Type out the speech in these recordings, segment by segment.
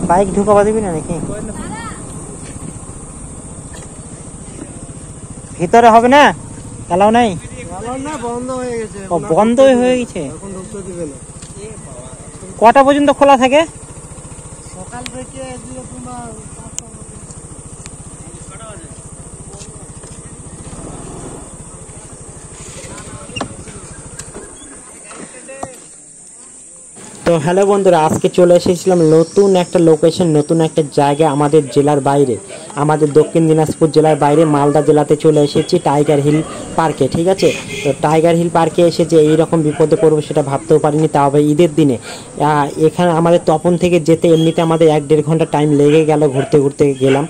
Bike ঢুকাবা দিবি না নাকি? ভিতরে হবে না, এলাও নাই? বন্ধ হয়ে গেছে। বন্ধ হয়ে গেছে। এখন ঢুকতে দিবে না। কটা পর্যন্ত খোলা থাকে? সকাল থেকে তোমার তো হ্যালো বন্ধুরা, আজকে চলে এসেছিলাম নতুন একটা লোকেশন, নতুন একটা জায়গা আমাদের জেলার বাইরে, আমাদের দক্ষিণ দিনাজপুর জেলার বাইরে মালদা জেলাতে চলে এসেছি টাইগার হিল পার্কে। ঠিক আছে, তো টাইগার হিল পার্কে এসে যে এইরকম বিপদে পড়বো সেটা ভাবতেও পারিনি, তাও আবার ঈদের দিনে। এখানে আমাদের তপন থেকে যেতে এমনিতে আমাদের 1-1.5 ঘন্টা টাইম লেগে গেল। ঘুরতে ঘুরতে গেলাম,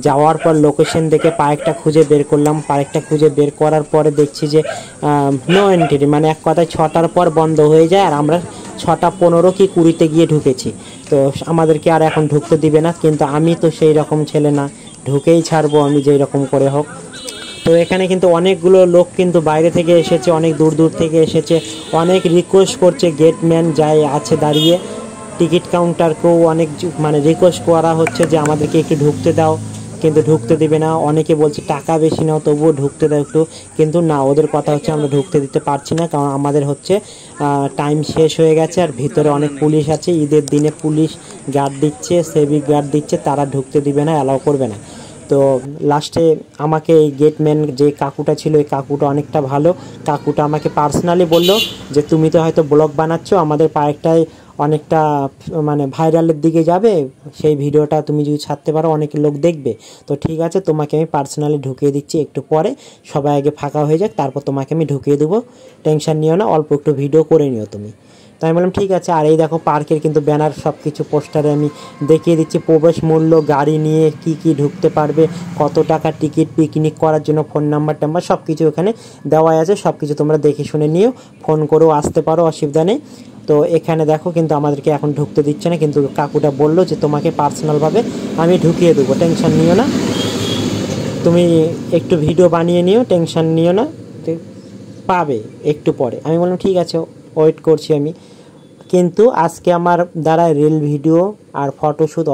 যাওয়ার পর লোকেশন দেখে পার্কটা খুঁজে বের করলাম। পার্কটা খুঁজে বের করার পরে দেখছি যে নো এন্ট্রি, মানে এক কথায় 6টার পর বন্ধ হয়ে যায়, আর আমরা 6:15 কি 20-তে গিয়ে ঢুকেছি। তো আমাদেরকে আর এখন ঢুকতে দিবে না, কিন্তু আমি তো সেই রকম ছেলে না, ঢুকেই ছাড়বো আমি যেই রকম করে হোক। তো এখানে কিন্তু অনেকগুলো লোক কিন্তু বাইরে থেকে এসেছে, অনেক দূর দূর থেকে এসেছে, অনেক রিকোয়েস্ট করছে। গেটম্যান যাই আছে দাঁড়িয়ে, টিকিট কাউন্টারকেও অনেক মানে রিকোয়েস্ট করা হচ্ছে যে আমাদেরকে একটু ঢুকতে দাও, কিন্তু ঢুকতে দিবে না। অনেকে বলছে টাকা বেশি নাও, তবুও ঢুকতে দাও একটু, কিন্তু না, ওদের কথা হচ্ছে আমরা ঢুকতে দিতে পারছি না, কারণ আমাদের হচ্ছে টাইম শেষ হয়ে গেছে, আর ভিতরে অনেক পুলিশ আছে। ঈদের দিনে পুলিশ গার্ড দিচ্ছে, সেভিক গার্ড দিচ্ছে, তারা ঢুকতে দিবে না, অ্যালাউ করবে না। তো লাস্টে আমাকে এই গেটম্যান যে কাকুটা ছিল, এই কাকুটা অনেকটা ভালো। কাকুটা আমাকে পার্সোনালি বলল যে তুমি তো হয়তো ব্লগ বানাচ্ছ, আমাদের পার্কটায় অনেকটা মানে ভাইরালের দিকে যাবে, সেই ভিডিওটা তুমি যদি ছাড়তে পারো অনেক লোক দেখবে। তো ঠিক আছে, তোমাকে আমি পার্সোনালি ঢুকিয়ে দিচ্ছি, একটু পরে সবাই আগে ফাঁকা হয়ে যাক, তারপর তোমাকে আমি ঢুকিয়ে দেবো, টেনশন নিও না, অল্প একটু ভিডিও করে নিও তুমি। তাই বললাম ঠিক আছে। আর এই দেখো পার্কের কিন্তু ব্যানার সব কিছু পোস্টারে আমি দেখিয়ে দিচ্ছি, প্রবেশ মূল্য, গাড়ি নিয়ে কি কি ঢুকতে পারবে, কত টাকা টিকিট, পিকনিক করার জন্য ফোন নাম্বার টাম্বার সব কিছু এখানে দেওয়া আছে। সব কিছু তোমরা দেখে শুনে নিও, ফোন করেও আসতে পারো, অসুবিধা নেই। তো এখানে দেখো কিন্তু আমাদেরকে এখন ঢুকতে দিচ্ছে না, কিন্তু কাকুটা বললো যে তোমাকে পার্সোনালভাবে আমি ঢুকিয়ে দেবো, টেনশন নিও না, তুমি একটু ভিডিও বানিয়ে নিও, টেনশন নিও না, পাবে একটু পরে। আমি বললাম ঠিক আছে, ওয়েট করছি আমি। কিন্তু আজকে আমার দ্বারা রিল ভিডিও আর ফটোশ্যুট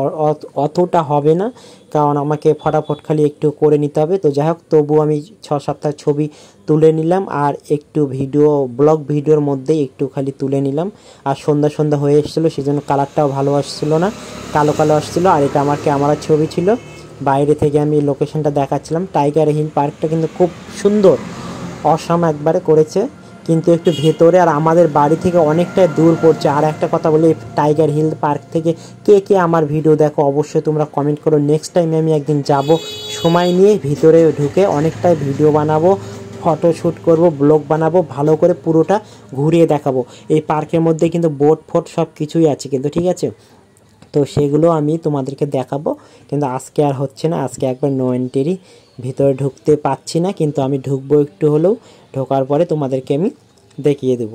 অতটা হবে না, কারণ আমাকে ফটাফট খালি একটু করে নিতে হবে। তো যাই হোক, তবু আমি 6-7টা ছবি তুলে নিলাম, আর একটু ভিডিও ব্লগ ভিডিওর মধ্যেই একটু খালি তুলে নিলাম। আর সন্ধ্যা সন্ধ্যা হয়ে এসেছিলো, সেই জন্য কালারটাও ভালো আসছিলো না, কালো কালো আসছিলো। আর এটা আমার ক্যামেরার ছবি ছিল, বাইরে থেকে আমি লোকেশনটা দেখাচ্ছিলাম। টাইগার হিল পার্কটা কিন্তু খুব সুন্দর, অসাম একবারে করেছে, কিন্তু একটু ভেতরে, আর আমাদের বাড়ি থেকে অনেকটাই দূর পড়ছে। আর একটা কথা বলি, টাইগার হিল পার্ক থেকে কে কে আমার ভিডিও দেখো অবশ্যই তোমরা কমেন্ট করো। নেক্সট টাইম আমি একদিন যাব, সময় নিয়ে ভিতরে ঢুকে অনেকটাই ভিডিও বানাবো, ফটোশ্যুট করব, ব্লগ বানাবো, ভালো করে পুরোটা ঘুরিয়ে দেখাবো। এই পার্কের মধ্যে কিন্তু বোট ফোট সব কিছুই আছে কিন্তু, ঠিক আছে? তো সেগুলো আমি তোমাদেরকে দেখাবো, কিন্তু আজকে আর হচ্ছে না, আজকে একবার নো এন্ট্রি, ভিতরে ঢুকতে পাচ্ছি না, কিন্তু আমি ঢুকবো একটু হলেও, ঢোকার পরে তোমাদেরকে আমি দেখিয়ে দেব।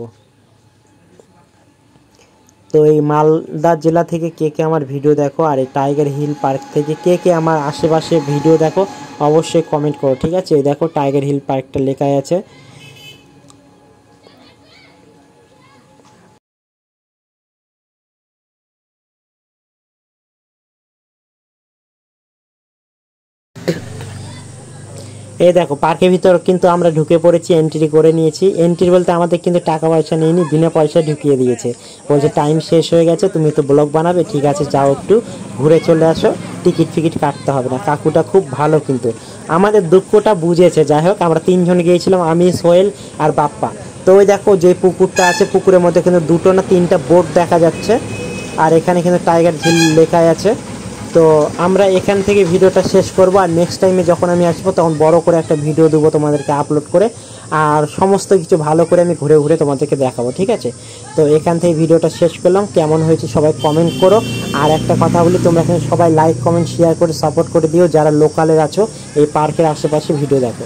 তো এই মালদা জেলা থেকে কে কে আমার ভিডিও দেখো, আর এই টাইগার হিল পার্ক থেকে কে কে আমার আশেপাশে ভিডিও দেখো অবশ্যই কমেন্ট করো, ঠিক আছে? এই দেখো টাইগার হিল পার্কটা লেখাই আছে। এই দেখো পার্কের ভিতর কিন্তু আমরা ঢুকে পড়েছি, এন্ট্রি করে নিয়েছি। এন্ট্রি বলতে আমাদের কিন্তু টাকা পয়সা নেয়নি, বিনা পয়সা ঢুকিয়ে দিয়েছে। বলছে টাইম শেষ হয়ে গেছে, তুমি তো ব্লগ বানাবে, ঠিক আছে যাও একটু ঘুরে চলে আসো, টিকিট ফিকিট কাটতে হবে না। কাকুটা খুব ভালো, কিন্তু আমাদের দুঃখটা বুঝেছে। যাই হোক, আমরা 3 জন গিয়েছিলাম, আমি, সোহেল আর বাপ্পা। তো ওই দেখো যে পুকুরটা আছে, পুকুরের মধ্যে কিন্তু 2টো না 3টা বোট দেখা যাচ্ছে, আর এখানে কিন্তু টাইগার হিল লেখা আছে। তো আমরা এখান থেকে ভিডিওটা শেষ করব, আর নেক্সট টাইমে যখন আমি আসবো তখন বড় করে একটা ভিডিও দেবো তোমাদেরকে আপলোড করে, আর সমস্ত কিছু ভালো করে আমি ঘুরে ঘুরে তোমাদেরকে দেখাবো, ঠিক আছে? তো এখান থেকে ভিডিওটা শেষ করলাম, কেমন হয়েছে সবাই কমেন্ট করো। আর একটা কথা বলি, তোমরা এখানে সবাই লাইক কমেন্ট শেয়ার করে সাপোর্ট করে দিও যারা লোকালের আছো, এই পার্কের আশেপাশে ভিডিও দেখো।